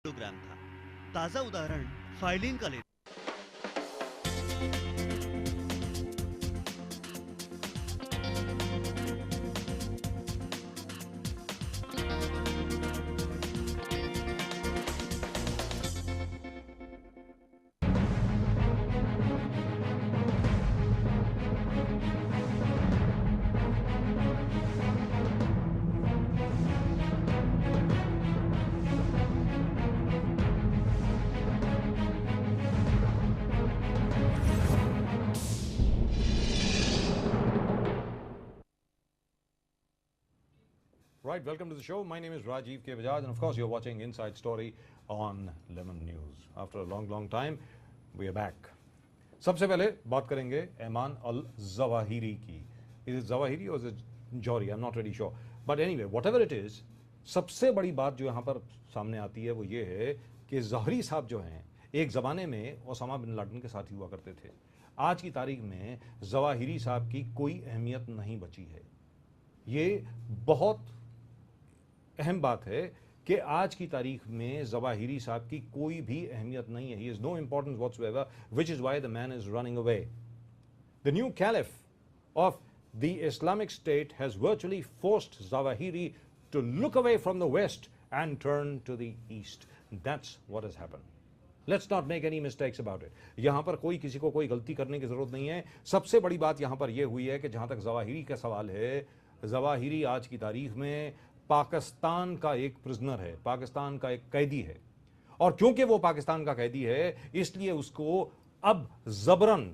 Kilogram था। ताजा उदाहरण फाइलिन का ले। Right, welcome to the show. My name is Rajiv K. Bajaj, and of course, you're watching Inside Story on Lemon News. After a long time, we are back. सबसे पहले बात करेंगे ऐमान al Zawahiri की. Is it Zawahiri or is it Jawhari? I'm not really sure. But anyway, whatever it is, सबसे बड़ी बात जो यहाँ पर सामने आती है वो ये है कि जौहरी साहब जो हैं एक ज़माने में ओसामा बिन लादेन के साथ हुआ करते थे. आज की तारीख में जवाहिरी साहब की कोई अहमियत नहीं बची है. ये बहुत अहम बात है कि आज की तारीख में जवाहिरी साहब की कोई भी अहमियत नहीं है. He is no importance whatsoever, which is why the man is running away. The new caliph of the Islamic State has virtually forced Zawahiri to look away from the west and turn to the east. That's what has happened. Let's not make any mistakes about it. यहां पर कोई किसी को कोई गलती करने की जरूरत नहीं है. सबसे बड़ी बात यहां पर यह हुई है कि जहां तक जवाहिरी का सवाल है, जवाहिरी आज की तारीख में पाकिस्तान का एक प्रिजनर है, पाकिस्तान का एक कैदी है. और क्योंकि वो पाकिस्तान का कैदी है इसलिए उसको अब जबरन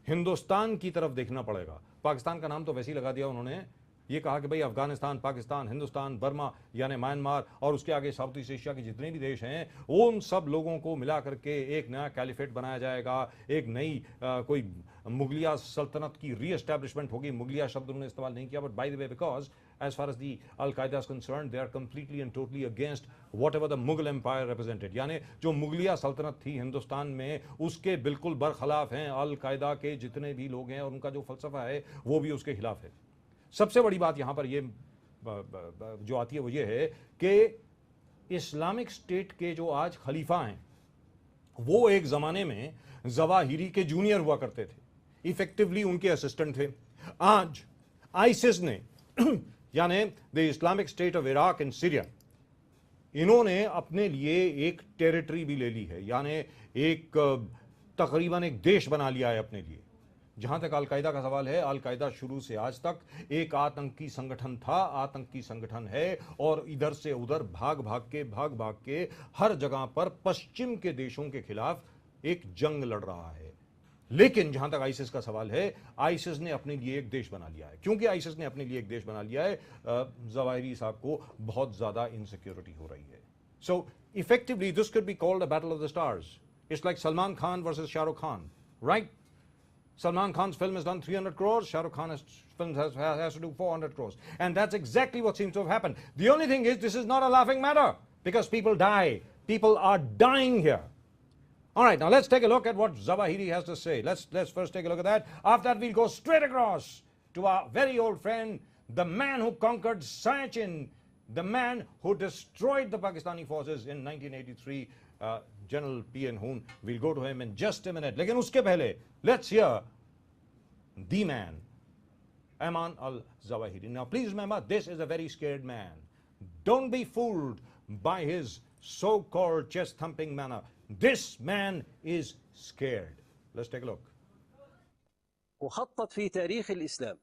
हिंदुस्तान की तरफ देखना पड़ेगा. पाकिस्तान का नाम तो वैसे ही लगा दिया उन्होंने. ये कहा कि भाई अफगानिस्तान, पाकिस्तान, हिंदुस्तान, बर्मा यानी म्यांमार और उसके आगे साउथ ईस्ट एशिया के जितने भी देश हैं उन सब लोगों को मिला करके एक नया कैलिफेट बनाया जाएगा. एक नई कोई मुगलिया सल्तनत की रीएस्टैब्लिशमेंट होगी. मुगलिया शब्द उन्होंने इस्तेमाल नहीं किया, but by the way because as far as the Al-Qaeda is concerned, they are completely and totally against whatever the Mughal Empire represented. यानी जो मुगलिया सल्तनत थी हिंदुस्तान में उसके बिल्कुल बरखिलाफ हैं अल-कायदा के जितने भी लोग हैं और उनका जो फलसफा है वो भी उसके खिलाफ है. सबसे बड़ी बात यहां पर ये जो आती है वो ये है कि इस्लामिक स्टेट के जो आज खलीफा हैं वो एक जमाने में जवाहिरी के जूनियर हुआ करते थे, इफेक्टिवली उनके असिस्टेंट थे. आज आईसिस ने यानी the Islamic state of Iraq and Syria, इन्होंने अपने लिए एक टेरिटरी भी ले ली है, यानी एक तकरीबन एक देश बना लिया है अपने लिए. जहां तक अल-कायदा का सवाल है, अल-कायदा शुरू से आज तक एक आतंकी संगठन था, आतंकी संगठन है और इधर से उधर भाग भाग के हर जगह पर पश्चिम के देशों के खिलाफ एक जंग लड़ रहा है. लेकिन जहां तक आईसिस का सवाल है, आईसिस ने अपने लिए एक देश बना लिया है. क्योंकि आईसिस ने अपने लिए एक देश बना लिया है, जवाहिरी साहब को बहुत ज्यादा इनसिक्योरिटी हो रही है. सो effectively this could be called a battle of the stars. It's like Salman Khan versus Shahrukh Khan, right? Salman Khan's film has done 300 crores, Shah Rukh Khan's film has to do 400 crores. And that's exactly what seems to have happened. The only thing is, this is not a laughing matter, because people die. People are dying here. All right, now let's take a look at what Zawahiri has to say. Let's first take a look at that. After that, we'll go straight across to our very old friend, the man who conquered Siachen, the man who destroyed the Pakistani forces in 1983, General P.N. Hoon. We'll go to him in just a minute. लेकिन उसके पहले, let's hear the man, Ayman al-Zawahiri. Now, please remember, this is a very scared man. Don't be fooled by his so-called chest-thumping manner. This man is scared. Let's take a look. وخطت في تاريخ الإسلام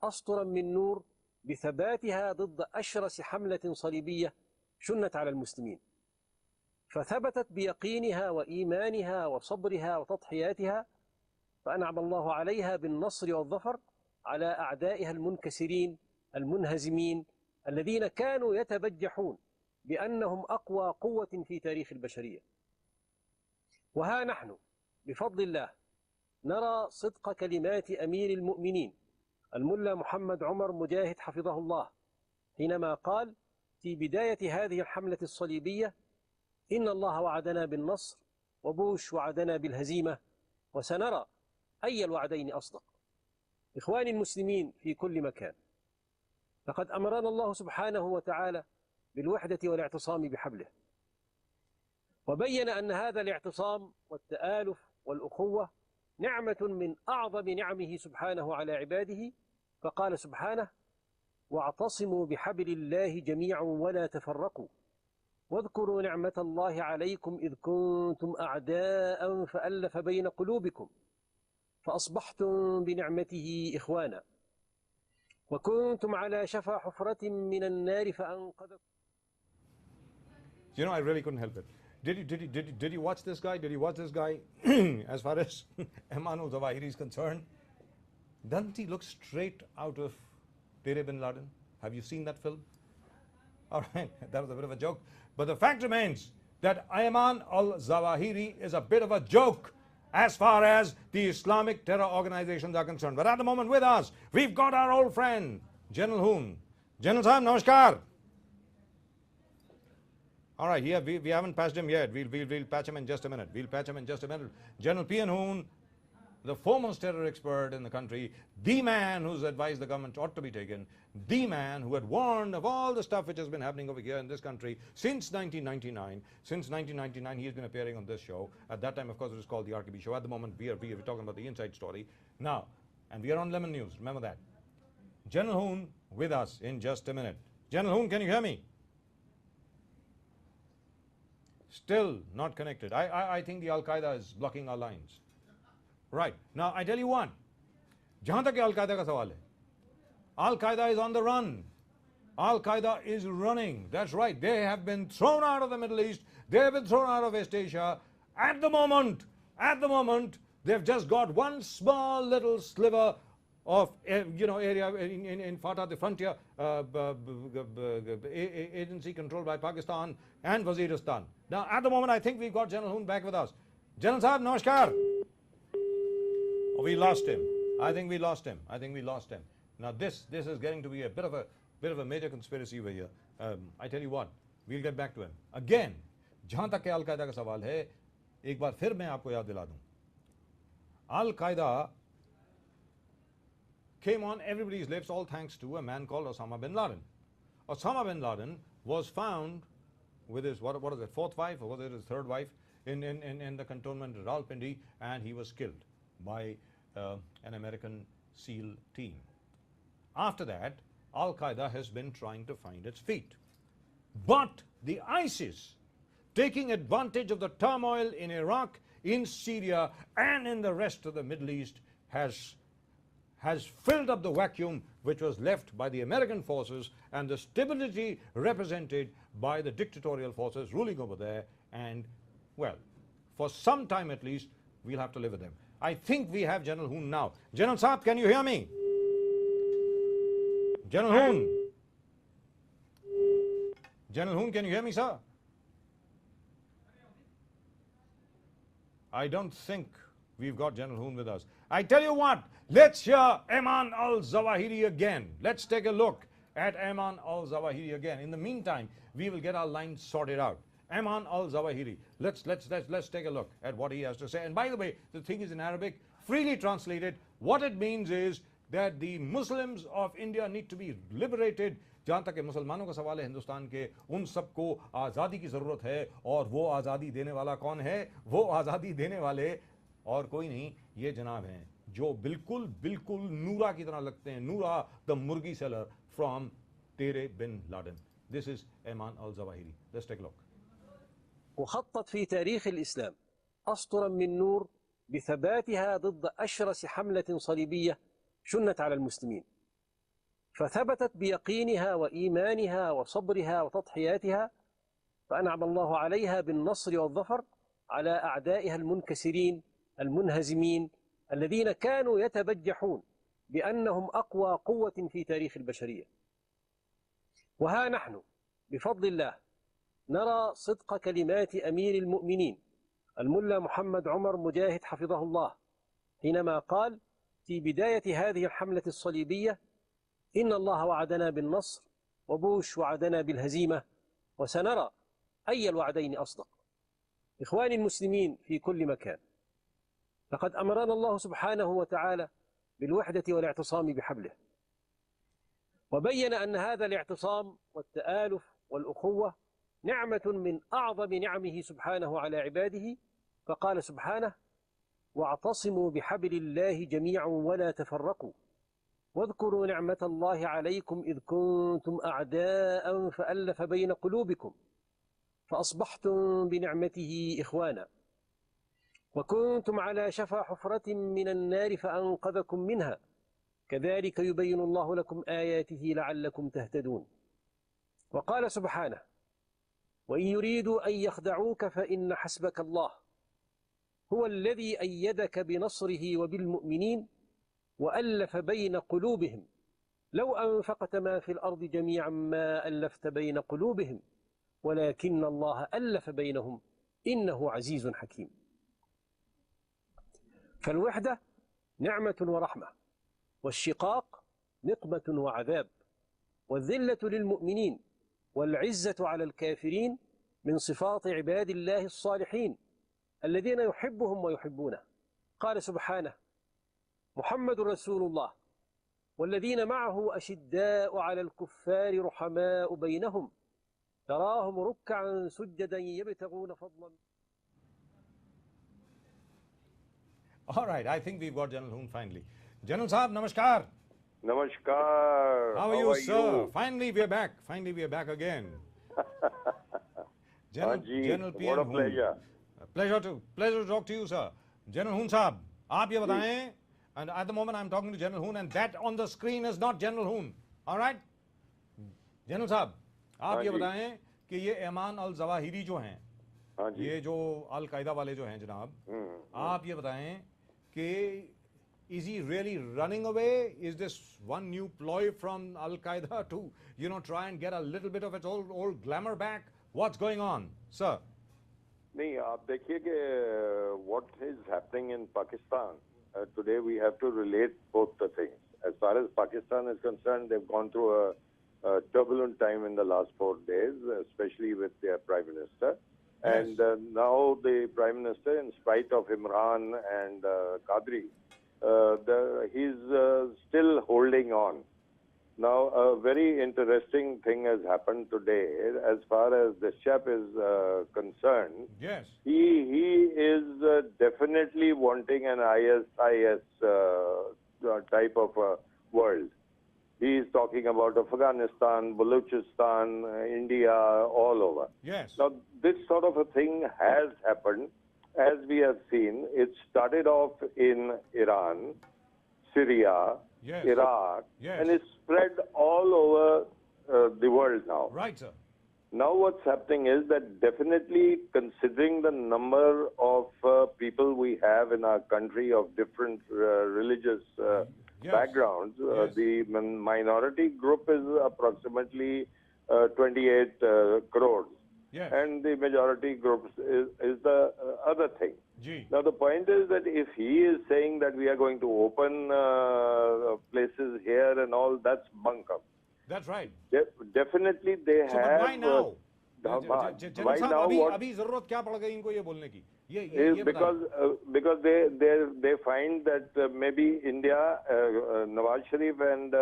أسطرا من نور بثباتها ضد أشرس حملة صليبية شنت على المسلمين، فثبتت بيقينها وإيمانها وصبرها وتضحياتها، فأنعم الله عليها بالنصر والظفر على أعدائها المنكسرين المنهزمين الذين كانوا يتبجحون بأنهم أقوى قوة في تاريخ البشرية. وها نحن بفضل الله نرى صدق كلمات أمير المؤمنين الملا محمد عمر مجاهد حفظه الله حينما قال في بداية هذه الحملة الصليبية: إن الله وعدنا بالنصر وبوش وعدنا بالهزيمة، وسنرى أي الوعدين أصدق. إخواني المسلمين في كل مكان، لقد أمرنا الله سبحانه وتعالى بالوحدة والاعتصام بحبله، وبين أن هذا الاعتصام والتآلف والأخوة نعمة من أعظم نعمه سبحانه على عباده، فقال سبحانه: واعتصموا بحبل الله جميعا ولا تفرقوا واذكروا نعمة الله عليكم إذ كنتم أعداء فألف بين قلوبكم فأصبحتم بنعمته إخوانا وكنتم على شفا حفرة من النار فأنقذكم. You know, I really couldn't help it. Did you watch this guy? Did you watch this guy? As far as Ayman al-Zawahiri is concerned, doesn't he look straight out of Tere bin Laden? Have you seen that film? All right, that was a bit of a joke. But the fact remains that Ayman al-Zawahiri is a bit of a joke as far as the Islamic terror organizations are concerned. But at the moment with us, we've got our old friend, General Hoon. General Sahib, namaskar. All right, here we haven't patched him yet. We'll patch him in just a minute. We'll patch him in just a minute. General P.N. Hoon, the foremost terror expert in the country, the man whose advice the government ought to be taken, the man who had warned of all the stuff which has been happening over here in this country since 1999. Since 1999, he has been appearing on this show. At that time, of course, it was called the RKB Show. At the moment, we are talking about the inside story. Now, and we are on Lemon News. Remember that. General Hoon with us in just a minute. General Hoon, can you hear me? Still not connected. I think the Al-Qaeda is blocking our lines. Right. Now, I tell you what. जहां तक Al-Qaeda का सवाल है, Al-Qaeda is on the run. Al-Qaeda is running. That's right. They have been thrown out of the Middle East. They have been thrown out of West Asia. At the moment, they've just got one small little sliver of area in Fatah, the frontier agency controlled by Pakistan and Waziristan. Now, at the moment, I think we've got General Hoon back with us. General Sahib, namaskar. Oh, we lost him. I think we lost him. Now, this is getting to be a bit of a major conspiracy over here. I tell you what, we'll get back to him. Again, जहां तक Al-Qaeda का सवाल है, एक बार फिर मैं आपको याद दिला दूं. Al-Qaeda came on everybody's lips all thanks to a man called Osama bin Laden. Osama bin Laden was found with his, what is it, fourth wife, or was it his third wife, in the cantonment at Rawalpindi, and he was killed by an American SEAL team. After that, Al-Qaeda has been trying to find its feet. But the ISIS, taking advantage of the turmoil in Iraq, in Syria, and in the rest of the Middle East, has filled up the vacuum which was left by the American forces and the stability represented by the dictatorial forces ruling over there. And, well, for some time at least, we'll have to live with them. I think we have General Hoon now. General Saab, can you hear me? General Hoon. General Hoon, can you hear me, sir? I don't think we've got General Hoon with us. I tell you what, let's hear Ayman al-Zawahiri again. Let's take a look at Ayman al-Zawahiri again. In the meantime, we will get our lines sorted out. Ayman al-Zawahiri. Let's take a look at what he has to say. And by the way, the thing is in Arabic, freely translated. What it means is that the Muslims of India need to be liberated. जहाँ तक मुसलमानों का सवाल है हिंदुस्तान के, उन सबको आज़ादी की ज़रूरत है, और वो आज़ादी देने वाला कौन है? वो आज़ादी देने वाले और कोई नहीं, ये जनाब हैं जो बिल्कुल नूरा की तरह लगते हैं. नूरा, the मुर्गी seller from Tere bin Laden. This is Ayman al-Zawahiri. Let's take a look. وخطت في تاريخ الإسلام أسطرا من نور بثباتها ضد أشرس حملة صليبية شنت على المسلمين، فثبتت بيقينها وإيمانها وصبرها وتضحياتها، فأنعم الله عليها بالنصر والظفر على أعدائها المنكسرين المنهزمين الذين كانوا يتبجحون بأنهم أقوى قوة في تاريخ البشرية. وها نحن بفضل الله نرى صدق كلمات أمير المؤمنين الملا محمد عمر مجاهد حفظه الله حينما قال في بداية هذه الحملة الصليبية: إن الله وعدنا بالنصر وبوش وعدنا بالهزيمة وسنرى أي الوعدين أصدق. إخواني المسلمين في كل مكان، لقد أمرنا الله سبحانه وتعالى بالوحدة والاعتصام بحبله، وبين أن هذا الاعتصام والتآلف والأخوة نعمة من أعظم نعمه سبحانه على عباده، فقال سبحانه: واعتصموا بحبل الله جميعا ولا تفرقوا واذكروا نعمة الله عليكم إذ كنتم أعداء فألف بين قلوبكم فأصبحتم بنعمته إخوانا وكنتم على شفا حفرة من النار فأنقذكم منها كذلك يبين الله لكم آياته لعلكم تهتدون. وقال سبحانه: وإن يريدوا أن يخدعوك فإن حسبك الله هو الذي أيدك بنصره وبالمؤمنين وألف بين قلوبهم لو أنفقت ما في الأرض جميعا ما ألفت بين قلوبهم ولكن الله ألف بينهم إنه عزيز حكيم. فالوحدة نعمة ورحمة، والشقاق نقمة وعذاب، والذلة للمؤمنين والعزة على الكافرين من صفات عباد الله الصالحين الذين يحبهم ويحبونه. قال سبحانه: محمد رسول الله والذين معه أشداء على الكفار رحماء بينهم تراهم ركعا سجدا يبتغون فضلا. All right, I think we've got General Hoon finally. General Saab, namaskar. Namaskar. How are you, sir? Finally, we are back. Finally, we are back again. General PM what a Hoon. pleasure. Pleasure to talk to you, sir. General Hoon Saab, आप ये बताएं, and at the moment I'm talking to General Hoon, and that on the screen is not General Hoon. All right? General Saab, आप ये बताएं कि ये ऐमान al Zawahiri जो हैं, ये जो अल कायदा वाले जो हैं जनाब, आप ये बताएं कि is he really running away? Is this one new ploy from Al Qaeda to, try and get a little bit of its old glamour back? What's going on, sir? नहीं, आप देखिए कि what is happening in Pakistan today, we have to relate both the things. As far as Pakistan is concerned, they've gone through a turbulent time in the last 4 days, especially with their Prime Minister. Yes. And now the Prime Minister, in spite of Imran and Qadri, he's still holding on. Now, a very interesting thing has happened today. As far as this chap is concerned, Yes. he is definitely wanting an ISIS type of a world. He is talking about Afghanistan, Balochistan, India, all over. Yes. Now, this sort of a thing has happened. As we have seen, it started off in Iran, Syria, Yes. Iraq, Yes. and it's spread all over the world now. Right, sir. Now what's happening is that definitely, considering the number of people we have in our country of different religious Yes. backgrounds, Yes. the minority group is approximately 28 crores. Yes. And the majority groups is the other thing. Gee. Now the point is that if he is saying that we are going to open places here and all, that's bunk up. That's right. Definitely they So, but have. why now? Why साहब, now? अभी What अभी जरूरत क्या पड़ गई इनको ये बोलने की? is ये because they find that maybe India, Nawaz Sharif and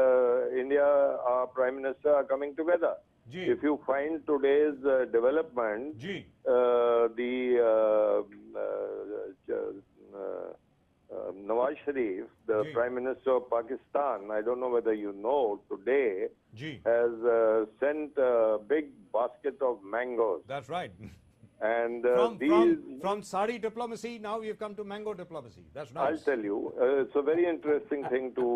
India, our Prime Minister, are coming together. Ji. If you find today's development, ji. Nawaz Sharif, the Ji. Prime Minister of Pakistan, I don't know whether you know, today Ji. has sent a big basket of mangoes. That's right. And From sari diplomacy, now we've come to mango diplomacy. That's nice. I'll tell you, it's a very interesting thing to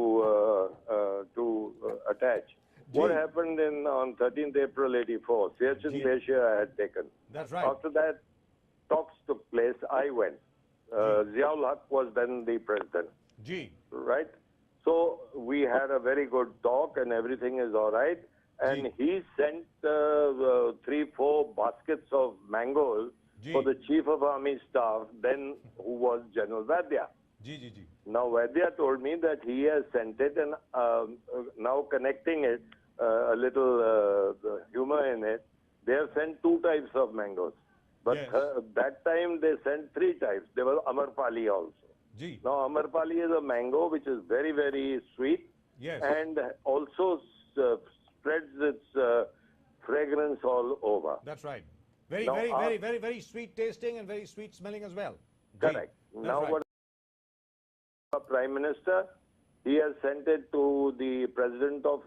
attach. What happened on 13th April 84? Siachen Ji. Glacier I had taken. That's right. After that, talks took place. I went. Ziaul Haq was then the president, Ji. right? So we had a very good talk and everything is all right. And Ji. he sent 3-4 baskets of mangoes Ji. for the Chief of Army Staff, then who was General Vaidya. Ji, ji, ji. Now Vaidya told me that he has sent it, and now connecting it, a little humor in it, they have sent 2 types of mangoes. But Yes. that time they sent 3 types. There was Amarpali also. Ji. Now Amarpali is a mango which is very, very sweet, Yes. and also spreads its fragrance all over. That's right. Very, Now, very, very, very, very sweet tasting and very sweet smelling as well. correct. That's Now right. what Prime Minister, he has sent it to the President of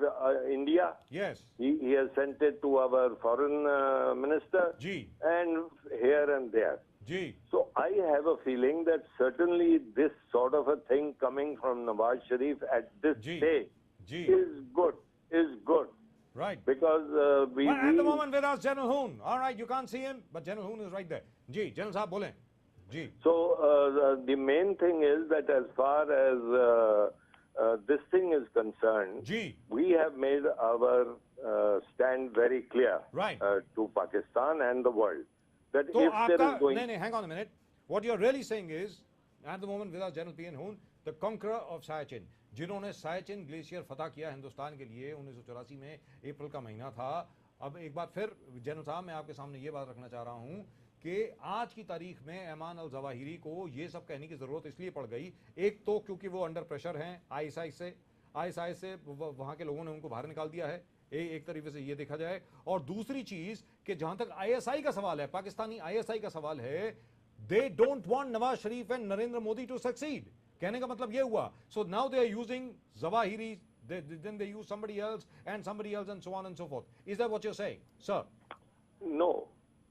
India. Yes. He has sent it to our Foreign Minister. Ji. And here and there. Ji. So I have a feeling that certainly this sort of a thing coming from Nawaz Sharif at this stage is good. Right. Because But at the moment with us, General Hoon. All right, you can't see him, but General Hoon is right there. Ji, General Saab, bole. Ji. So the main thing is that as far as this thing is concerned, we have made our stand very clear to Pakistan and the world. That So if there is going... no, hang on a minute. What you're really saying is, at the moment with us, General P.N. Hoon, the conqueror of Siachen, जिन्होंने Siachen glacier फतह किया हिंदुस्तान के लिए 1984 में अप्रैल का महीना था। अब एक बार फिर जनरल साहब मैं आपके सामने ये बात रखना चाह रहा हूं कि आज की तारीख में ऐमान अल जवाहिरी को ये सब कहने की जरूरत इसलिए पड़ गई, एक तो क्योंकि वो अंडर प्रेशर हैं आईएसआई से वहां के लोगों ने उनको बाहर निकाल दिया है, एक तरीके से ये देखा जाए। और दूसरी चीज कि जहां तक आईएसआई का सवाल है, पाकिस्तानी आईएसआई का सवाल है, they don't want Nawaz Sharif and Narendra Modi to succeed. कहने का मतलब ये हुआ, so now they are using Zawahiri, then they use somebody else and so on and so forth. Is that what you're saying, sir? No.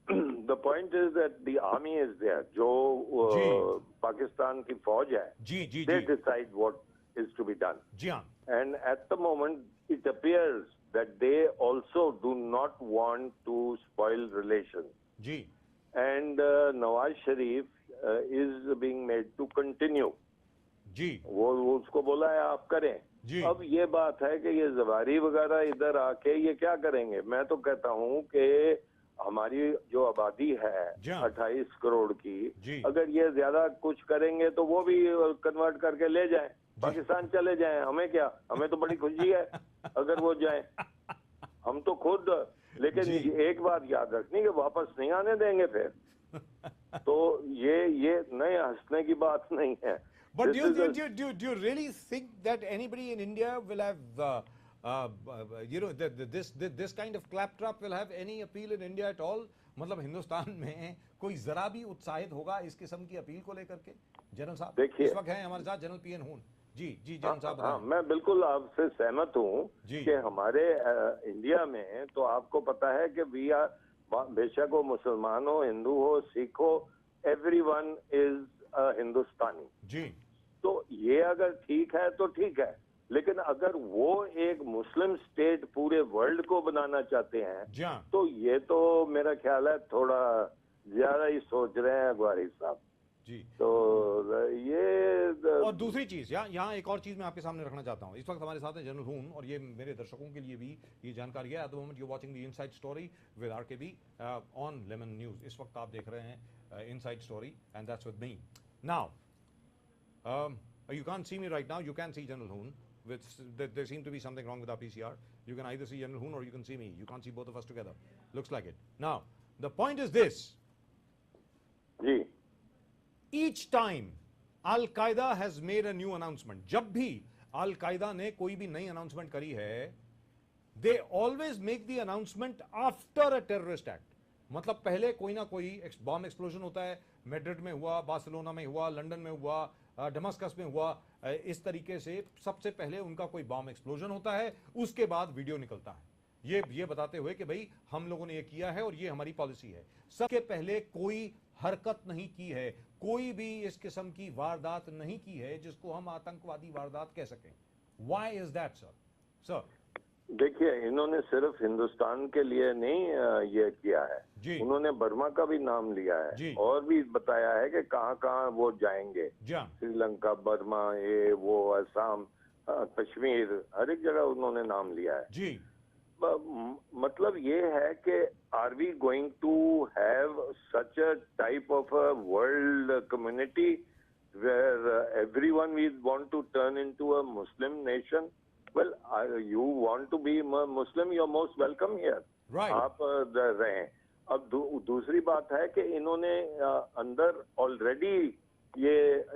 The point is that the army is there. जो पाकिस्तान की फौज है, they decide what is to be done. And at the moment, it appears that they also do not want to spoil relations. And Nawaz Sharif is being made to continue. वो उसको बोला है आप करें। अब ये बात है कि ये जवारी वगैरह इधर आके ये क्या करेंगे। मैं तो कहता हूँ कि हमारी जो आबादी है 28 करोड़ की, अगर ये ज्यादा कुछ करेंगे तो वो भी कन्वर्ट करके ले जाएं, पाकिस्तान चले जाएं, हमें क्या, हमें तो बड़ी खुशी है अगर वो जाएं, हम तो खुद। लेकिन एक बात याद रखनी कि वापस नहीं आने देंगे फिर, तो ये नए हंसने की बात नहीं है। But do you really think that anybody in India will have, this kind of claptrap will have any appeal in India at all? मतलब हिंदुस्तान में कोई जरा भी उत्साहित होगा इस किस्म की अपील को लेकर के? जनरल साहब, देखिए, इस वक्त हैं हमारे साथ जनरल पीएन हून। जी जनरल साहब। हाँ, मैं बिल्कुल आपसे सहमत हूँ कि हमारे इंडिया में तो आपको पता है कि वी आर, बेशक वो मुसलमान हो, हिंदू हो, सिख हो, एवरीवन इज हिंदुस्तानी। तो ये अगर ठीक है तो ठीक है, लेकिन अगर वो एक मुस्लिम स्टेट पूरे वर्ल्ड को बनाना चाहते हैं तो ये तो मेरा ख्याल है थोड़ा ज्यादा ही सोच रहे हैं अगवारी साहब। तो ये और दूसरी चीज यहाँ एक और चीज मैं आपके सामने रखना चाहता हूँ। इस वक्त हमारे साथ है जनरल हून, और ये मेरे दर्शकों के लिए भी ये जानकारी है। At the moment you watching the inside story with RKB on lemon news. इस वक्त आप देख रहे हैं inside story and that's with me now. You can't see me right now. You can see General Hoon. There seems to be something wrong with our PCR. You can either see General Hoon or you can see me. You can't see both of us together. Looks like it. Now, the point is this. Each time Al-Qaeda has made a new announcement, जब भी Al-Qaeda ने कोई भी नई announcement करी है, they always make the announcement after a terrorist act. मतलब पहले कोई ना कोई बॉम्ब एक्सप्लोजन होता है, मैड्रिड में हुआ, बार्सिलोना में हुआ, लंदन में हुआ, डमस्कस में हुआ, इस तरीके से सबसे पहले उनका कोई बॉम्ब एक्सप्लोजन होता है, उसके बाद वीडियो निकलता है ये बताते हुए कि भाई हम लोगों ने ये किया है और ये हमारी पॉलिसी है। सबके पहले कोई हरकत नहीं की है, कोई भी इस किस्म की वारदात नहीं की है जिसको हम आतंकवादी वारदात कह सकें। Why is that sir? देखिए, इन्होंने सिर्फ हिंदुस्तान के लिए नहीं ये किया है, उन्होंने बर्मा का भी नाम लिया है और भी बताया है कि कहाँ कहाँ वो जाएंगे, श्रीलंका, बर्मा, ये वो, असम, कश्मीर, हर एक जगह उन्होंने नाम लिया है। मतलब ये है कि are we going to have such a type of a world community where everyone we want to turn into a Muslim nation? Well, you want to be Muslim, you're most welcome here. Right. आप रहें। अब दूसरी बात है कि इन्होंने अंदर already ये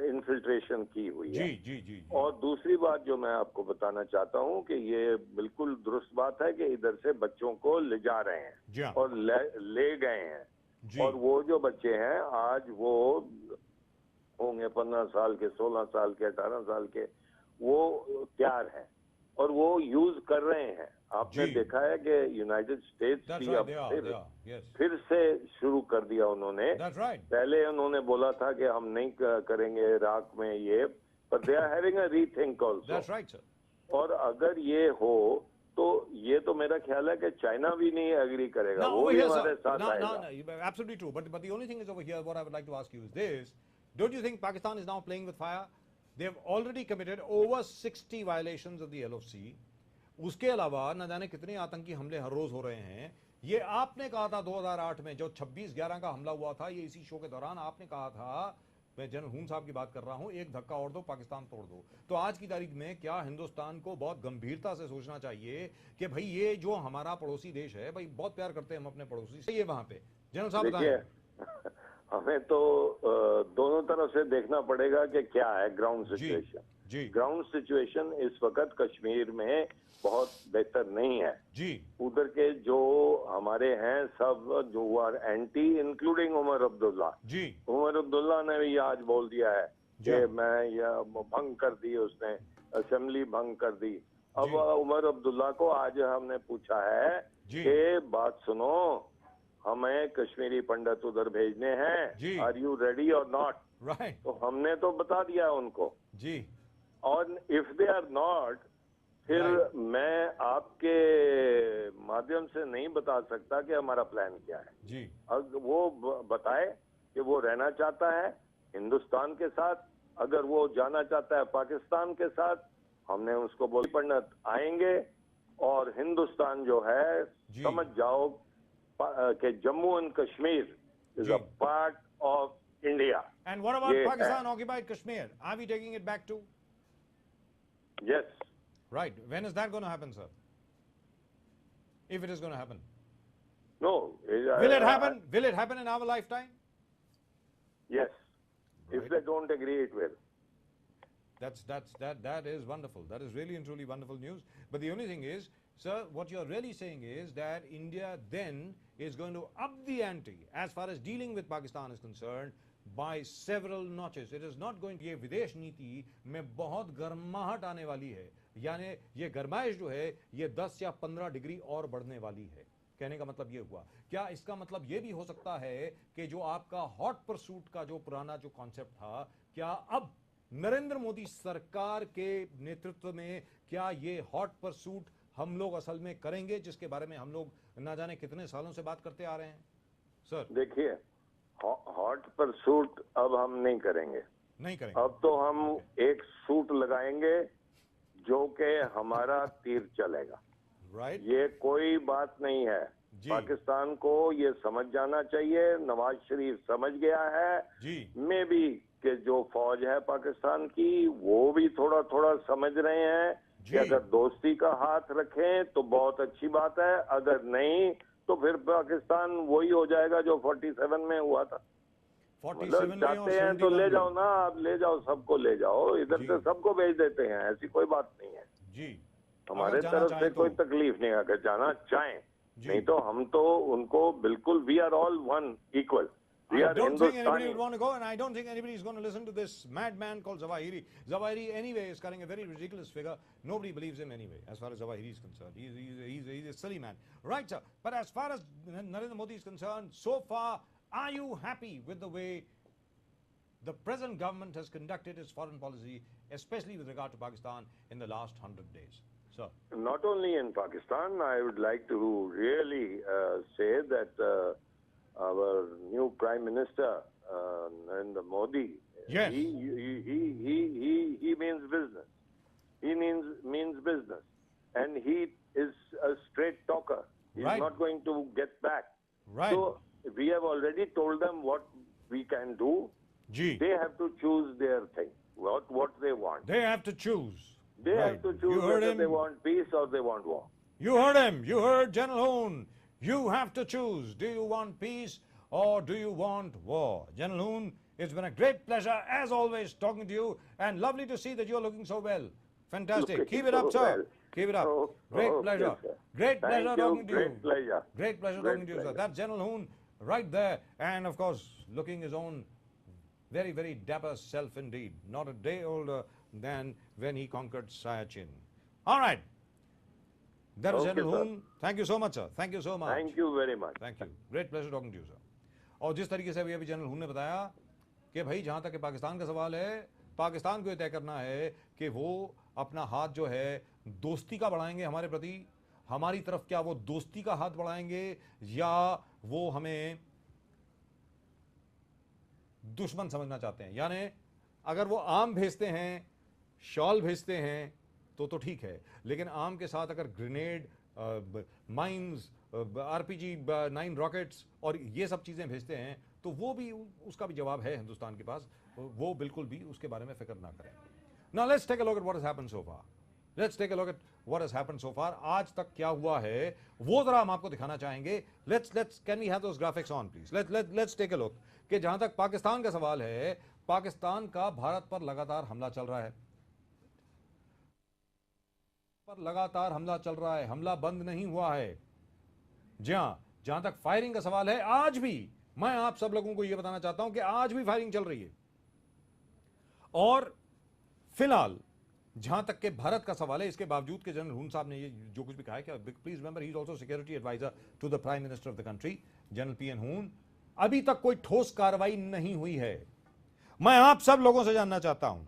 इन्फिल्ट्रेशन की हुई है। जी। और दूसरी बात जो मैं आपको बताना चाहता हूँ कि ये बिल्कुल दुरुस्त बात है कि इधर से बच्चों को ले जा रहे हैं और ले गए हैं। और वो जो बच्चे हैं आज वो होंगे 15 साल के, 16 साल के, 18 साल के, वो तैयार हैं और वो यूज कर रहे हैं। आपने देखा है कि यूनाइटेड स्टेट्स भी अब फिर से शुरू कर दिया उन्होंने। पहले उन्होंने बोला था कि हम नहीं करेंगे इराक में ये, पर they are having a rethink also. और अगर ये हो तो ये तो मेरा ख्याल है कि चाइना भी नहीं एग्री करेगा, वो भी हमारे साथ आएगा। Absolutely true, but the only thing is over here, what I would like to ask you is this: don't you think Pakistan is now playing with fire? They have already committed over 60 violations of the LOC. उसके अलावा न जाने कितने आतंकी हमले हर रोज हो रहे हैं। ये आपने कहा था 2008 में जो 26/11 का हमला हुआ था, ये इसी शो के दौरान आपने कहा था, मैं जनरल हून साहब की बात कर रहा हूं, एक धक्का और दो पाकिस्तान तोड़ दो। तो आज की तारीख में क्या हिंदुस्तान को बहुत गंभीरता से सोचना चाहिए कि भाई ये जो हमारा पड़ोसी देश है, भाई बहुत प्यार करते हैं हम अपने पड़ोसी से, ये वहां पे जनरल साहब बताएं। हमें तो दोनों तरफ से देखना पड़ेगा कि क्या है ग्राउंड सिचुएशन। ग्राउंड सिचुएशन इस वक्त कश्मीर में बहुत बेहतर नहीं है जी। उधर के जो हमारे हैं सब जो are anti, including Omar Abdullah ji. Omar Abdullah ने भी आज बोल दिया है कि मैं यह भंग कर दी, उसने असेंबली भंग कर दी। अब उमर अब्दुल्ला को आज हमने पूछा है कि बात सुनो, हमें कश्मीरी पंडित उधर भेजने हैं, आर यू रेडी और नॉट? राइट। तो हमने तो बता दिया उनको जी। और इफ दे आर नॉट, फिर मैं आपके माध्यम से नहीं बता सकता कि हमारा प्लान क्या है जी। अगर वो बताए कि वो रहना चाहता है हिंदुस्तान के साथ, अगर वो जाना चाहता है पाकिस्तान के साथ, हमने उसको बोली पंडित आएंगे और हिंदुस्तान जो है समझ जाओ कि Jammu and Kashmir is a part of India. And what about Pakistan occupied Kashmir, are we taking it back too? Yes. Right. When is that going to happen, sir? If it is going to happen. No. Will it happen? Will it happen in our lifetime? Yes. Right. If they don't agree, it will. That is wonderful. That is really and truly wonderful news. But the only thing is, sir, what you're really saying is that India then is going to up the ante as far as dealing with Pakistan is concerned by several notches. It is not going to, ये विदेश नीति में बहुत गर्माहट आने वाली है, यानी ये गर्माइश जो है ये 10 या 15 डिग्री और बढ़ने वाली है। कहने का मतलब ये हुआ, क्या इसका मतलब ये भी हो सकता है कि जो आपका हॉट परसूट का जो पुराना जो कॉन्सेप्ट था, क्या अब नरेंद्र मोदी सरकार के नेतृत्व में क्या ये हॉट परसूट हम लोग असल में करेंगे, जिसके बारे में हम लोग ना जाने कितने सालों से बात करते आ रहे हैं? सर देखिए, हॉट परसूट अब हम नहीं करेंगे। अब तो हम एक सूट लगाएंगे जो कि हमारा तीर चलेगा। राइट। ये कोई बात नहीं है। पाकिस्तान को ये समझ जाना चाहिए, नवाज शरीफ समझ गया है मे बी कि जो फौज है पाकिस्तान की वो भी थोड़ा थोड़ा समझ रहे हैं कि अगर दोस्ती का हाथ रखें तो बहुत अच्छी बात है, अगर नहीं तो फिर पाकिस्तान वही हो जाएगा जो 47 में हुआ था। 47 चाहते हैं तो ले जाओ ना, आप ले जाओ, सबको ले जाओ, इधर से सबको भेज देते हैं, ऐसी कोई बात नहीं है जी। हमारे तरफ से कोई तकलीफ नहीं, अगर जाना चाहें, नहीं तो हम तो उनको बिल्कुल, we are all one equal. I don't think anybody would want to go, and I don't think anybody is going to listen to this madman called Zawahiri. Zawahiri anyway is carrying a very ridiculous figure. Nobody believes him anyway, as far as Zawahiri is concerned. He's a silly man. Right, sir. But as far as Narendra Modi is concerned, so far, are you happy with the way the present government has conducted its foreign policy, especially with regard to Pakistan, in the last 100 days? Sir. Not only in Pakistan, I would like to really say that our new Prime Minister, Narendra Modi, yes. he means business. He means business. And he is a straight talker. He's not going to get back. Right. So we have already told them what we can do. They have to choose their thing, what they want. They have to choose. They have to choose whether they want peace or they want war. You heard him. You heard General Hoon. You have to choose. Do you want peace or do you want war? General Hoon, it's been a great pleasure, as always, talking to you, and lovely to see that you're looking so well. Fantastic. Keep it up, sir. Keep it up. Great pleasure. Yes, Great pleasure talking to you. Great pleasure. Great pleasure talking to you, sir. That's General Hoon, right there, and of course looking his own very, very dapper self indeed, not a day older than when he conquered Siachen. All right, that was Okay, General sir. Hoon. Thank you so much, sir. Thank you so much. Thank you very much. Thank you. Great pleasure talking to you, sir. और जिस तरीके से अभी general हून ने बताया कि भाई जहां तक पाकिस्तान का सवाल है, पाकिस्तान को यह तय करना है कि वो अपना हाथ जो है दोस्ती का बढ़ाएंगे हमारे प्रति, हमारी तरफ क्या वो दोस्ती का हाथ बढ़ाएंगे या वो हमें दुश्मन समझना चाहते हैं। यानी अगर वो आम भेजते हैं, शॉल भेजते हैं तो ठीक है, लेकिन आम के साथ अगर ग्रेनेड, माइंस, आरपीजी 9 रॉकेट्स और ये सब चीज़ें भेजते हैं तो वो भी, उसका भी जवाब है हिंदुस्तान के पास, वो बिल्कुल भी उसके बारे में फिक्र ना करें। Now let's take a look at what has happened so far. Let's take a look at what has happened so far. आज तक क्या हुआ है वो जरा हम आपको दिखाना चाहेंगे। Let's can we have those graphics on please. Let's take a look कि जहां तक पाकिस्तान का सवाल है, पाकिस्तान का भारत पर लगातार हमला चल रहा है, हमला बंद नहीं हुआ है। जहां तक फायरिंग का सवाल है, आज भी मैं आप सब लोगों को यह बताना चाहता हूं कि आज भी फायरिंग चल रही है। और फिलहाल जहां तक के भारत का सवाल है, इसके बावजूद कि जनरल हून साहब ने ये जो कुछ भी कहा है, कि please remember he is also security adviser to the prime minister of the country, general PN Hoon, अभी तक कोई ठोस कार्रवाई नहीं हुई है। मैं आप सब लोगों से जानना चाहता हूं,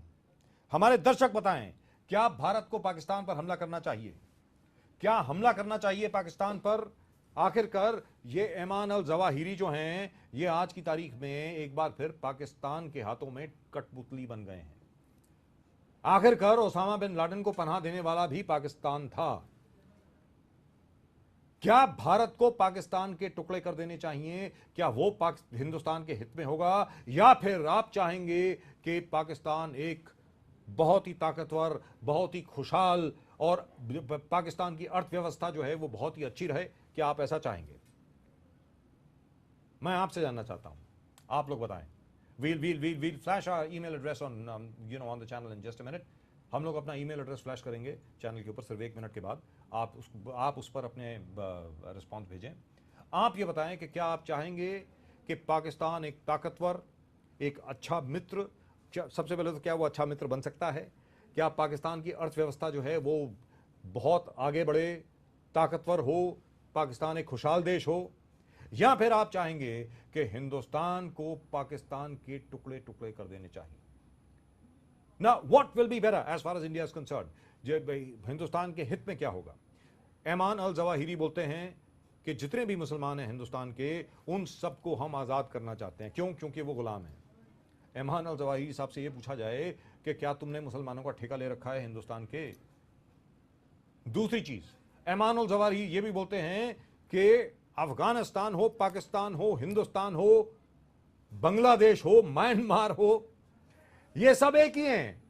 हमारे दर्शक बताएं, क्या भारत को पाकिस्तान पर हमला करना चाहिए? क्या हमला करना चाहिए पाकिस्तान पर? आखिरकार ये ऐमान अल जवाहिरी जो हैं, ये आज की तारीख में एक बार फिर पाकिस्तान के हाथों में कठपुतली बन गए हैं। आखिरकार ओसामा बिन लादेन को पनाह देने वाला भी पाकिस्तान था। क्या भारत को पाकिस्तान के टुकड़े कर देने चाहिए? क्या वो हिंदुस्तान के हित में होगा, या फिर आप चाहेंगे कि पाकिस्तान एक बहुत ही ताकतवर, बहुत ही खुशहाल और पाकिस्तान की अर्थव्यवस्था जो है वो बहुत ही अच्छी रहे? क्या आप ऐसा चाहेंगे? मैं आपसे जानना चाहता हूं, आप लोग बताएं। We'll flash our email address on on the channel in just a minute. हम लोग अपना ईमेल एड्रेस फ्लैश करेंगे चैनल के ऊपर सिर्फ 1 मिनट के बाद। आप उस पर अपने रिस्पॉन्स भेजें। आप ये बताएं कि क्या आप चाहेंगे कि पाकिस्तान एक ताकतवर, एक अच्छा मित्र, सबसे पहले तो क्या वो अच्छा मित्र बन सकता है? क्या पाकिस्तान की अर्थव्यवस्था जो है वो बहुत आगे बढ़े, ताकतवर हो, पाकिस्तान एक खुशहाल देश हो? या फिर आप चाहेंगे कि हिंदुस्तान को पाकिस्तान के टुकड़े टुकड़े कर देने चाहिए? Now, what will be better as far as India is concerned? Hindustan के हित में क्या होगा? ऐमान अल जवाहिरी बोलते हैं कि जितने भी मुसलमान हैं हिंदुस्तान के, उन सबको हम आज़ाद करना चाहते हैं। क्यों? क्योंकि वो गुलाम हैं। ऐमान अल जवाहिरी साहब से ये पूछा जाए कि क्या तुमने मुसलमानों का ठेका ले रखा है हिंदुस्तान के? दूसरी चीज, ऐमान अल जवाहिरी ये भी बोलते हैं कि अफगानिस्तान हो, पाकिस्तान हो, हिंदुस्तान हो, बांग्लादेश हो, म्यांमार हो, ये सब एक ही हैं।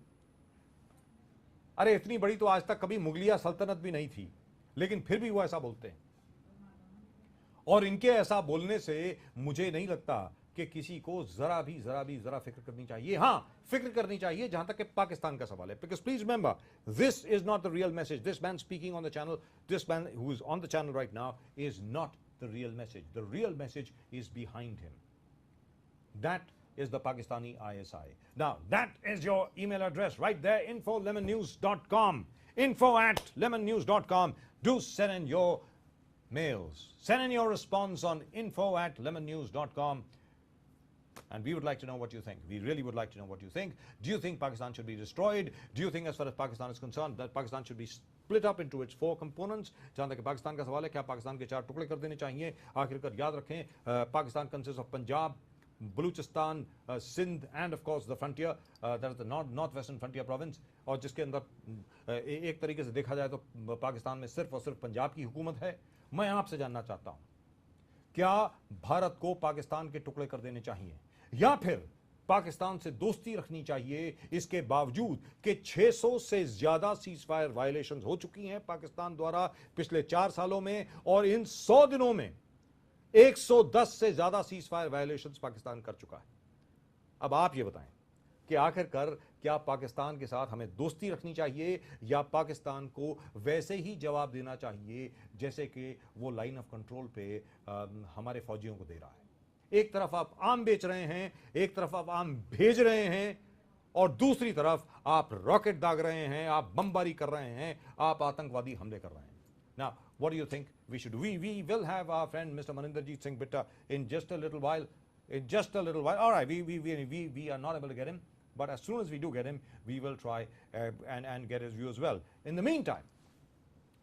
अरे इतनी बड़ी तो आज तक कभी मुगलिया सल्तनत भी नहीं थी, लेकिन फिर भी वो ऐसा बोलते हैं। और इनके ऐसा बोलने से मुझे नहीं लगता कि किसी को जरा फिक्र करनी चाहिए। हां, फिक्र करनी चाहिए जहां तक कि पाकिस्तान का सवाल है। Because please remember, this is not the real message. This man speaking on the channel, this man who is on the channel right now is not the real message. The real message is behind him. That is the Pakistani ISI. Now, that is your email address right there, info@lemonnews.com. info@lemonnews.com. Do send in your mails. Send in your response on info@lemonnews.com. And we would like to know what you think. We really would like to know what you think. Do you think Pakistan should be destroyed? Do you think, as far as Pakistan is concerned, that Pakistan should be split up into its 4 components? जहां तक पाकिस्तान का सवाल है, क्या पाकिस्तान के 4 टुकड़े कर देने चाहिए? आखिरकार याद रखें, Pakistan consists of Punjab, Balochistan, Sindh and of course the frontier, that is the north western frontier province. और जिसके अंदर एक तरीके से देखा जाए तो पाकिस्तान में सिर्फ और सिर्फ पंजाब की हुकूमत है। मैं आपसे जानना चाहता हूं, क्या भारत को पाकिस्तान के टुकड़े कर देने चाहिए, या फिर पाकिस्तान से दोस्ती रखनी चाहिए, इसके बावजूद कि 600 से ज्यादा सीज फायर वायलेशंस हो चुकी हैं पाकिस्तान द्वारा पिछले 4 सालों में, और इन 100 दिनों में 110 से ज्यादा सीज फायर वायलेशंस पाकिस्तान कर चुका है। अब आप ये बताएं कि आखिरकार क्या पाकिस्तान के साथ हमें दोस्ती रखनी चाहिए, या पाकिस्तान को वैसे ही जवाब देना चाहिए जैसे कि वो लाइन ऑफ कंट्रोल पे हमारे फौजियों को दे रहा है? एक तरफ आप आम बेच रहे हैं, एक तरफ आप आम भेज रहे हैं, और दूसरी तरफ आप रॉकेट दाग रहे हैं, आप बमबारी कर रहे हैं, आप आतंकवादी हमले कर रहे हैं. Now, what do you think we should do? We will have our friend Mr. Maninderjeet Singh Bitta in just a little while. In just a little while. All right, we are not able to get him, but as soon as we do get him, we will try and get his view as well. In the meantime,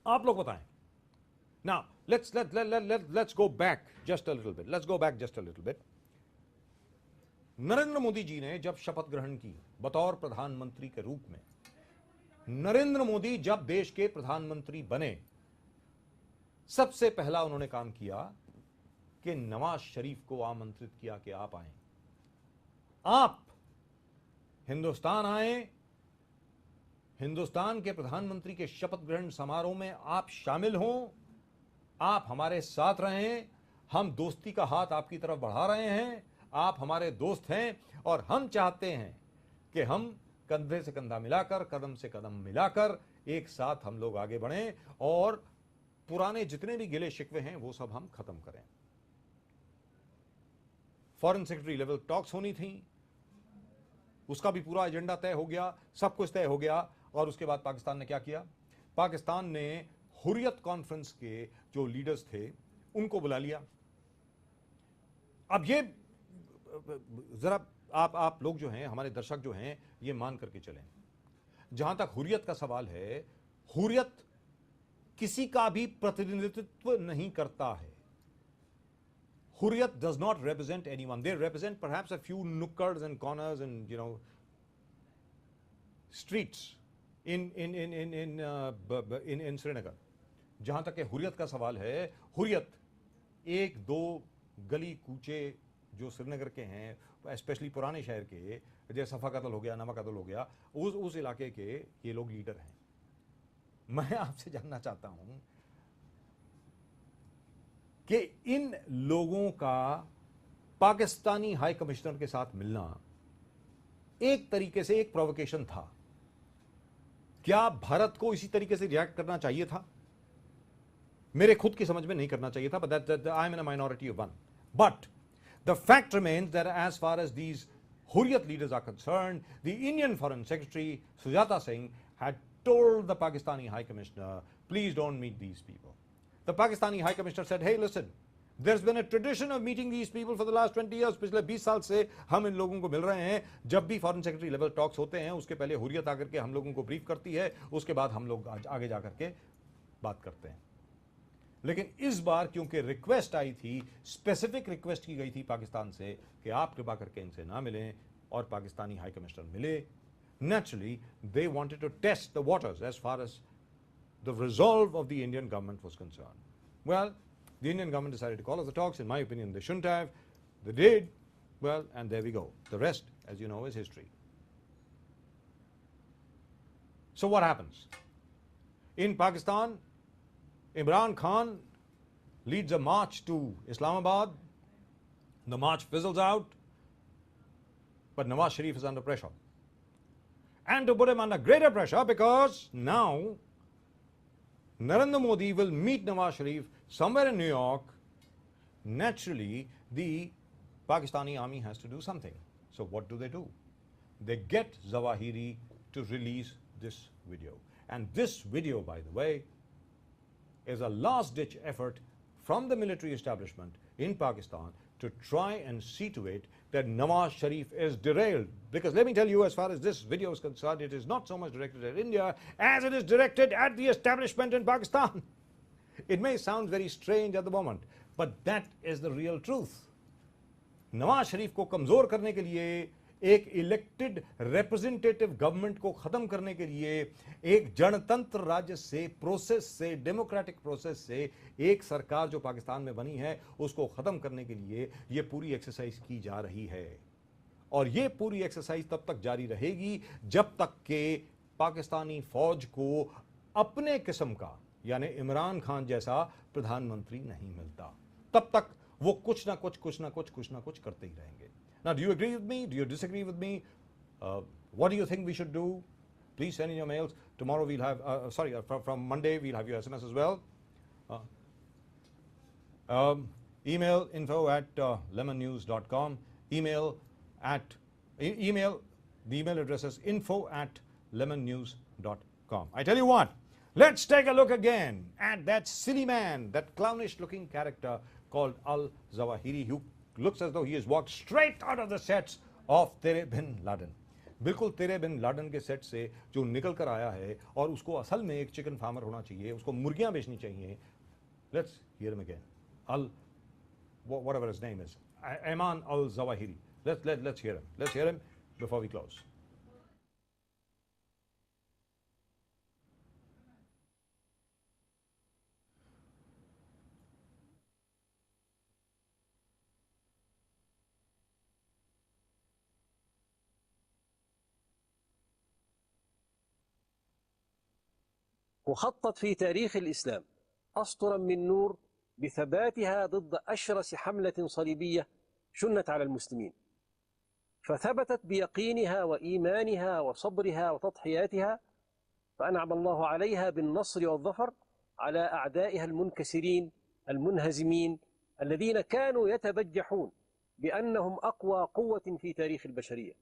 आप लोग बताएं. Now, let's go back just a little bit. Let's go back just a little bit. Narendra Modi ji ने जब शपथ ग्रहण की बतौर प्रधानमंत्री के रूप में, नरेंद्र मोदी जब देश के प्रधानमंत्री बने, सबसे पहला उन्होंने काम किया कि नवाज शरीफ को आमंत्रित किया कि आप आए, आप हिंदुस्तान आए, हिंदुस्तान के प्रधानमंत्री के शपथ ग्रहण समारोह में आप शामिल हों, आप हमारे साथ रहें, हम दोस्ती का हाथ आपकी तरफ बढ़ा रहे हैं, आप हमारे दोस्त हैं, और हम चाहते हैं कि हम कंधे से कंधा मिलाकर, कदम से कदम मिलाकर एक साथ हम लोग आगे बढ़ें और पुराने जितने भी गिले शिकवे हैं वो सब हम खत्म करें. फॉरेन सेक्रेटरी लेवल टॉक्स होनी थी, उसका भी पूरा एजेंडा तय हो गया, सब कुछ तय हो गया, और उसके बाद पाकिस्तान ने क्या किया? पाकिस्तान ने हुर्रियत कॉन्फ्रेंस के जो लीडर्स थे उनको बुला लिया. अब ये जरा आप लोग जो हैं, हमारे दर्शक जो हैं, ये मान करके चलें, जहां तक हुर्रियत का सवाल है, हुर्रियत किसी का भी प्रतिनिधित्व नहीं करता है. Hurriyat does not represent anyone. They represent perhaps a few nukkars and corners and streets in Srinagar. जहां तक हुर्रियत का सवाल है, हुर्रियत एक दो गली कूचे जो श्रीनगर के हैं, स्पेशली पुराने शहर के, जैसे सफा कतल हो गया, नमा कतल हो गया, उस इलाके के ये लोग लीडर हैं. मैं आपसे जानना चाहता हूं कि इन लोगों का पाकिस्तानी हाई कमिश्नर के साथ मिलना एक तरीके से एक प्रोवोकेशन था. क्या भारत को इसी तरीके से रिएक्ट करना चाहिए था? मेरे खुद की समझ में नहीं करना चाहिए था, but I am in a minority of one. But the fact remains that as far as these Hurriyat leaders are concerned, the Indian Foreign Secretary Sujata Singh had told the Pakistani High Commissioner, please don't meet these people. The Pakistani High Commissioner said, hey, listen, there's been a tradition of meeting these people for the last 20 years. पिछले 20 साल से हम इन लोगों को मिल रहे हैं. जब भी फॉरेन सेक्रेटरी लेवल टॉक्स होते हैं, उसके पहले हुर्रियत आकर के हम लोगों को ब्रीफ करती है, उसके बाद हम लोग आगे जाकर के बात करते हैं. लेकिन इस बार क्योंकि रिक्वेस्ट आई थी, स्पेसिफिक रिक्वेस्ट की गई थी पाकिस्तान से कि आप कृपा करके इनसे ना मिलें, और पाकिस्तानी हाई कमिश्नर मिले. Naturally, they wanted to test the waters as far as the resolve of the Indian government was concerned. Well, the Indian government decided to call off the talks. In my opinion, they shouldn't have. They did. Well, and there we go. The rest, as you know, is history. So what happens? In Pakistan, Imran Khan leads a march to Islamabad. The march fizzles out, but Nawaz Sharif is under pressure. And to put him under greater pressure, because now Narendra Modi will meet Nawaz Sharif somewhere in New York. Naturally, the Pakistani army has to do something. So what do? They get Zawahiri to release this video. And this video, by the way, is a last-ditch effort from the military establishment in Pakistan to try and see to it that Nawaz Sharif is derailed. Because let me tell you, as far as this video is concerned, it is not so much directed at India as it is directed at the establishment in Pakistan. It may sound very strange at the moment, but that is the real truth. Nawaz Sharif को कमजोर करने के लिए, एक elected representative government को खत्म करने के लिए, एक जनतंत्र राज्य से, प्रोसेस से, डेमोक्रेटिक प्रोसेस से एक सरकार जो पाकिस्तान में बनी है उसको खत्म करने के लिए ये पूरी एक्सरसाइज की जा रही है. और ये पूरी एक्सरसाइज तब तक जारी रहेगी जब तक के पाकिस्तानी फौज को अपने किस्म का, यानी इमरान खान जैसा प्रधानमंत्री नहीं मिलता. तब तक वो कुछ ना कुछ करते ही रहेंगे. Now, do you agree with me? Do you disagree with me? What do you think we should do? Please send in your mails. Tomorrow we'll have, from Monday we'll have your SMS as well. Email info@lemonnews.com. Email, the email address is info@lemonnews.com. I tell you what, let's take a look again at that silly man, that clownish looking character called Al-Zawahiri, who looks as though he has walked straight out of the sets of Tere Bin Laden. बिल्कुल तेरे बिन Laden के set से जो निकल कर आया है, और उसको असल में एक चिकन फार्मर होना चाहिए, उसको मुर्गियां बेचनी चाहिए. Let's hear him again. Whatever his name is, Ayman Al-Zawahiri. Let's hear him. Let's hear him before we close. وخطت في تاريخ الإسلام أسطرا من نور بثباتها ضد أشرس حملة صليبية شنت على المسلمين، فثبتت بيقينها وإيمانها وصبرها وتضحياتها، فأنعم الله عليها بالنصر والظفر على أعدائها المنكسرين المنهزمين الذين كانوا يتبجحون بأنهم أقوى قوة في تاريخ البشرية.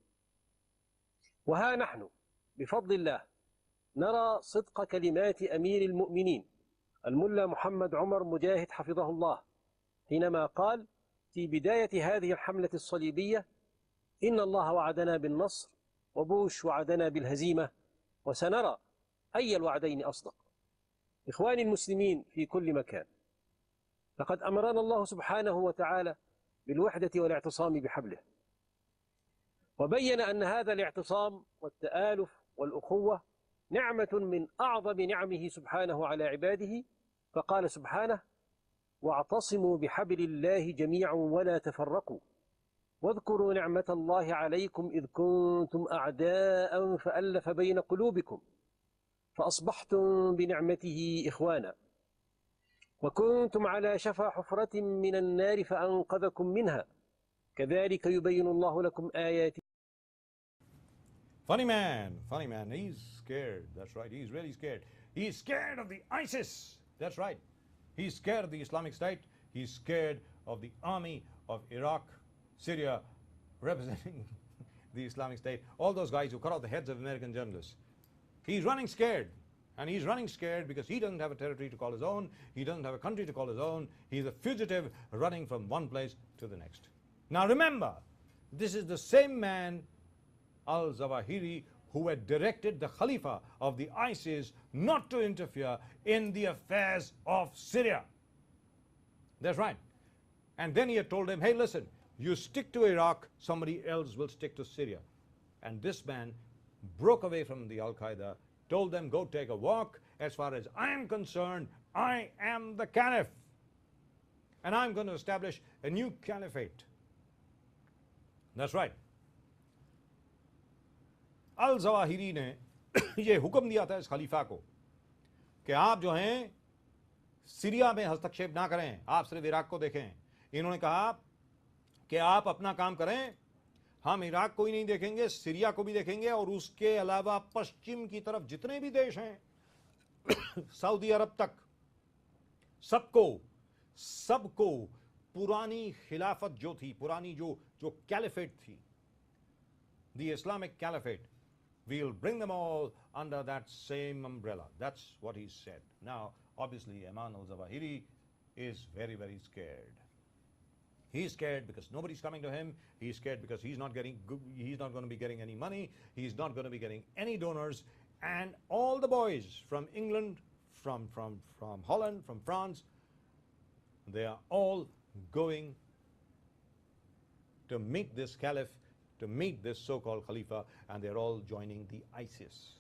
وها نحن بفضل الله نرى صدق كلمات أمير المؤمنين الملا محمد عمر مجاهد حفظه الله حينما قال في بداية هذه الحملة الصليبية: إن الله وعدنا بالنصر وبوش وعدنا بالهزيمة، وسنرى أي الوعدين أصدق. إخواني المسلمين في كل مكان، لقد أمرنا الله سبحانه وتعالى بالوحدة والاعتصام بحبله، وبين أن هذا الاعتصام والتآلف والأخوة نعمة من أعظم نعمه سبحانه على عباده، فقال سبحانه: واعتصموا بحبل الله جميعا ولا تفرقوا واذكروا نعمة الله عليكم إذ كنتم أعداء فألف بين قلوبكم فأصبحتم بنعمته إخوانا وكنتم على شفا حفرة من النار فأنقذكم منها كذلك يبين الله لكم آياته. Funny man. He's scared. That's right. He's really scared. He's scared of the ISIS. That's right. He's scared of the Islamic State. He's scared of the army of Iraq, Syria, representing the Islamic State. All those guys who cut off the heads of American journalists. He's running scared. And he's running scared because he doesn't have a territory to call his own. He doesn't have a country to call his own. He's a fugitive running from one place to the next. Now remember, this is the same man, Al-Zawahiri, who had directed the Khalifa of the ISIS not to interfere in the affairs of Syria. That's right. And then he had told him, hey, listen, you stick to Iraq, somebody else will stick to Syria. And this man broke away from the Al-Qaeda, told them, go take a walk. As far as I am concerned, I am the caliph. And I'm going to establish a new caliphate. That's right. अल-ज़वाहिरी ने ये हुक्म दिया था इस खलीफा को कि आप जो हैं सीरिया में हस्तक्षेप ना करें, आप सिर्फ इराक को देखें. इन्होंने कहा कि आप अपना काम करें, हम इराक को ही नहीं देखेंगे, सीरिया को भी देखेंगे, और उसके अलावा पश्चिम की तरफ जितने भी देश हैं सऊदी अरब तक, सबको पुरानी खिलाफत जो थी, पुरानी जो कैलिफेट थी, the Islamic Caliphate, we'll bring them all under that same umbrella. That's what he said. Now, obviously, Ayman al-Zawahiri is very, very scared. He's scared because nobody's coming to him. He's scared because he's not going to be getting any money. He's not going to be getting any donors. And all the boys from England, from Holland, from France, they are all going to meet this caliph, to meet this so-called Khalifa, and they're all joining the ISIS.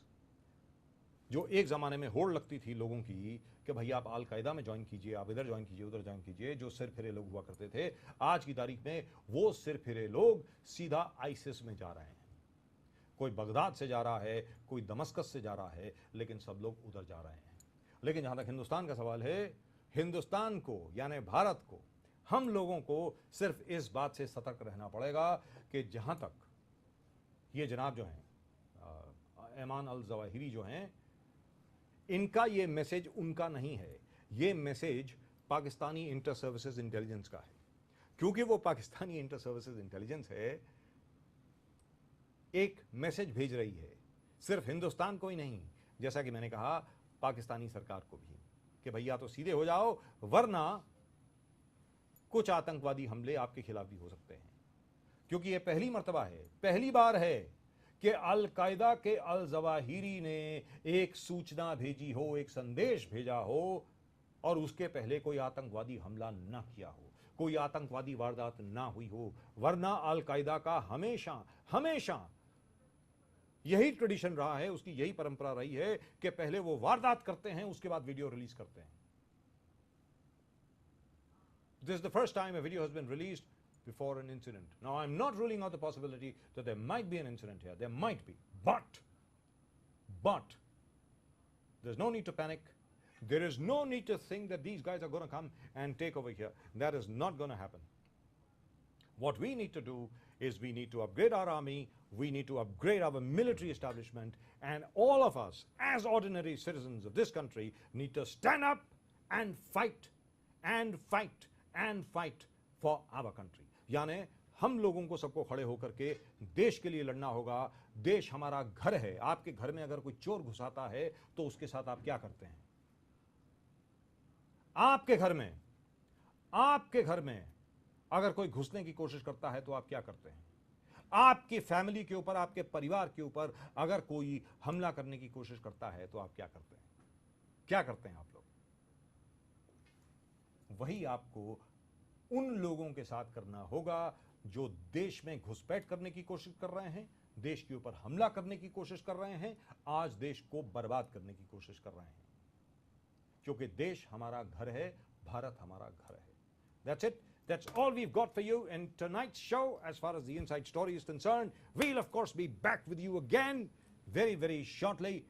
जो एक ज़माने में होड़ लगती थी लोगों की कि भैया आप अल-कायदा में ज्वाइन कीजिए, आप इधर ज्वाइन कीजिए, उधर ज्वाइन कीजिए, जो सिर फिरे लोग हुआ करते थे, आज की तारीख में वो सिर फिरे लोग सीधा आईसिस में जा रहे हैं. कोई बगदाद से जा रहा है, कोई दमस्कस से जा रहा है, लेकिन सब लोग उधर जा रहे हैं. लेकिन जहाँ तक हिंदुस्तान का सवाल है, हिंदुस्तान को यानी भारत को, हम लोगों को सिर्फ इस बात से सतर्क रहना पड़ेगा कि जहाँ तक ये जनाब जो हैं ऐमान अल-ज़वाहिरी जो हैं, इनका ये मैसेज उनका नहीं है, ये message Pakistani inter services intelligence का है। क्योंकि वो पाकिस्तानी इंटर सर्विसेज इंटेलिजेंस है, एक मैसेज भेज रही है सिर्फ हिंदुस्तान को ही नहीं, जैसा कि मैंने कहा पाकिस्तानी सरकार को भी, कि भैया तो सीधे हो जाओ, वरना कुछ आतंकवादी हमले आपके खिलाफ भी हो सकते हैं। क्योंकि यह पहली मर्तबा है, पहली बार है कि अल कायदा के अल जवाहिरी ने एक सूचना भेजी हो, एक संदेश भेजा हो, और उसके पहले कोई आतंकवादी हमला ना किया हो, कोई आतंकवादी वारदात ना हुई हो। वरना अल कायदा का हमेशा हमेशा यही ट्रेडिशन रहा है, उसकी यही परंपरा रही है कि पहले वो वारदात करते हैं, उसके बाद वीडियो रिलीज करते हैं। This is the first time a video has been released before an incident. Now, I'm not ruling out the possibility that there might be an incident here. There might be. But, there's no need to panic. There is no need to think that these guys are going to come and take over here. That is not going to happen. What we need to do is we need to upgrade our army, we need to upgrade our military establishment, and all of us, as ordinary citizens of this country, need to stand up and fight and fight and fight for our country. यानी हम लोगों को सबको खड़े होकर के देश के लिए लड़ना होगा। देश हमारा घर है। आपके घर में अगर कोई चोर घुसाता है तो उसके साथ आप क्या करते हैं? आपके घर में अगर कोई घुसने की कोशिश करता है तो आप क्या करते हैं? आपकी फैमिली के ऊपर, आपके परिवार के ऊपर अगर कोई हमला करने की कोशिश करता है तो आप क्या करते हैं? क्या करते हैं आप लोग? वही आपको उन लोगों के साथ करना होगा जो देश में घुसपैठ करने की कोशिश कर रहे हैं, देश के ऊपर हमला करने की कोशिश कर रहे हैं, आज देश को बर्बाद करने की कोशिश कर रहे हैं। क्योंकि देश हमारा घर है, भारत हमारा घर है। That's it. That's all we've got for you in tonight's show as far as the inside story is concerned. We'll of course be back with you again very, very shortly.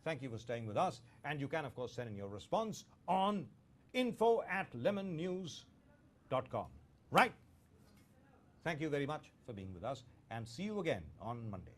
Thank you for staying with us, and you can of course send in your response on info@lemonnews.com. Right? Thank you very much for being with us, and see you again on Monday.